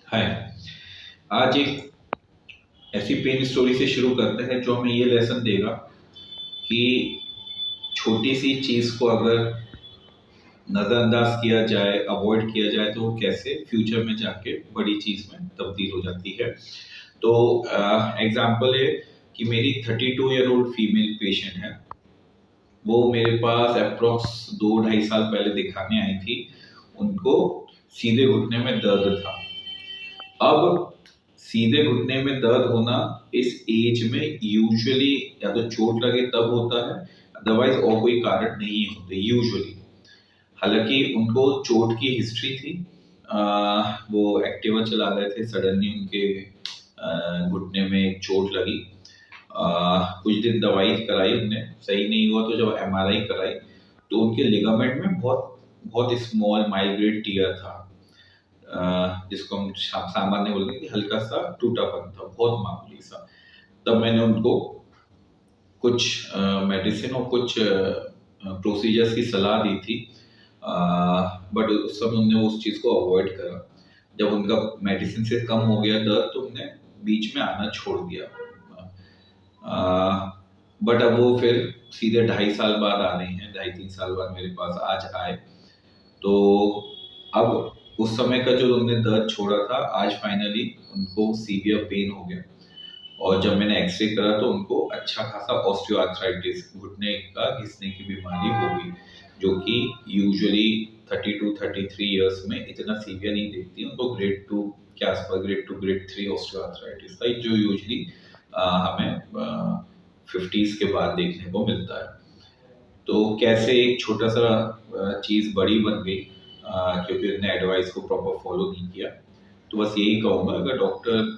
हाय। आज एक ऐसी पेन स्टोरी से शुरू करते हैं जो हमें ये लेसन देगा कि छोटी सी चीज़ को अगर नज़रअंदाज किया जाए, अवॉइड किया जाए, तो वो कैसे फ्यूचर में जाके बड़ी चीज़ में तब्दील हो जाती है। तो एग्जाम्पल है कि मेरी 32 ईयर ओल्ड फीमेल पेशेंट है। वो मेरे पास अप्रोक्स 2-2.5 साल पहले दिखाने आई थी। उनको सीधे घुटने में दर्द था। अब सीधे घुटने में दर्द होना इस एज में यूजुअली या तो चोट लगे तब होता है, अदरवाइज और कोई कारण नहीं होते यूजुअली। हालांकि उनको चोट की हिस्ट्री थी। वो एक्टिवा चला रहे थे, सडनली उनके घुटने में एक चोट लगी। कुछ दिन दवाई कराई हमने, सही नहीं हुआ तो जब एमआरआई कराई तो उनके लिगामेंट में बहुत बहुत स्मॉल माइग्रेट टीयर था। जिसको हम सामान्य बोलते हैं कि हल्का सा टूटापन था, बहुत मामूली सा। तब मैंने उनको कुछ मेडिसिन और कुछ प्रोसीजर्स की सलाह दी थी, बट उस समय उन्होंने उस चीज़ को अवॉइड करा। जब उनका मेडिसिन से कम हो गया दर्द तो उन्होंने बीच में आना छोड़ दिया। बट अब वो फिर सीधे 2.5 साल बाद आ रही हैं, 2.5-3 साल बाद मेरे पास आज आए। तो अब उस समय का जो उन्होंने दर्द छोड़ा था, आज फाइनली उनको सीवियर पेन हो गया। और जब मैंने एक्सरे करा तो उनको अच्छा खासा ऑस्टियोआर्थराइटिस, घुटने का घिसने की बीमारी हो गई, जो कि यूजुअली 32-33 इयर्स में इतना सीवियर नहीं दिखती। उनको ग्रेड 2 के आसपास, ग्रेड 2 ग्रेड 3 ऑस्टियोआर्थराइटिस था, जो यूजुअली हमें 50s के बाद देखने को मिलता है। तो कैसे एक छोटा सा चीज़ बड़ी बन गई, क्योंकि उन्होंने एडवाइस को प्रॉपर फॉलो नहीं किया। तो बस यही कहूँगा, अगर डॉक्टर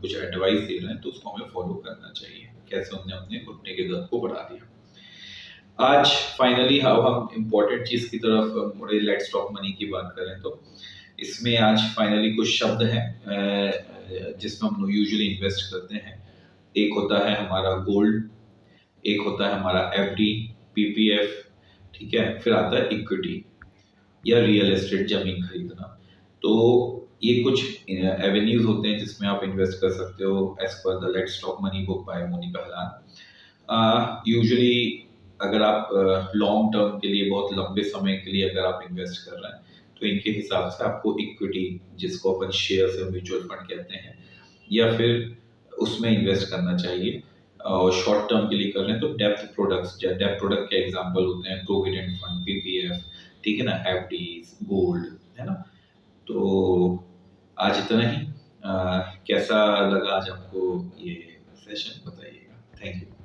कुछ एडवाइस दे रहे हैं तो उसको हमें फॉलो करना चाहिए। कैसे उन्होंने अपने घुटने के दर्द को बढ़ा दिया। आज फाइनली अब हम इम्पोर्टेंट चीज़ की तरफ मुड़े। लेट्स टॉक मनी की बात करें तो इसमें आज फाइनली कुछ शब्द हैं जिसमें हम यूजुअली इन्वेस्ट करते हैं। एक होता है हमारा गोल्ड, एक होता है हमारा एफडी, पीपीएफ, ठीक है, फिर आता है इक्विटी या रियल एस्टेट, जमीन खरीदना। तो ये कुछ एवेन्यूज होते हैं जिसमें आप इन्वेस्ट कर सकते हो as per the let's talk money book by Monika Halan. Usually अगर आप लॉन्ग टर्म के लिए, बहुत लंबे समय के लिए अगर आप इन्वेस्ट कर रहे हैं तो इनके हिसाब से आपको इक्विटी, जिसको अपन शेयर या म्यूचुअल फंड कहते हैं, या फिर उसमें इन्वेस्ट करना चाहिए। और शॉर्ट टर्म के लिए कर रहे हैं तो डेप्थ प्रोडक्ट्स, डेप्थ प्रोडक्ट के एग्जांपल होते हैं प्रोविडेंट फंड, पीपीएफ, ठीक है ना, एफडीज, गोल्ड, है ना। तो आज इतना ही। कैसा लगा आज आपको ये सेशन, बताइएगा। Thank you.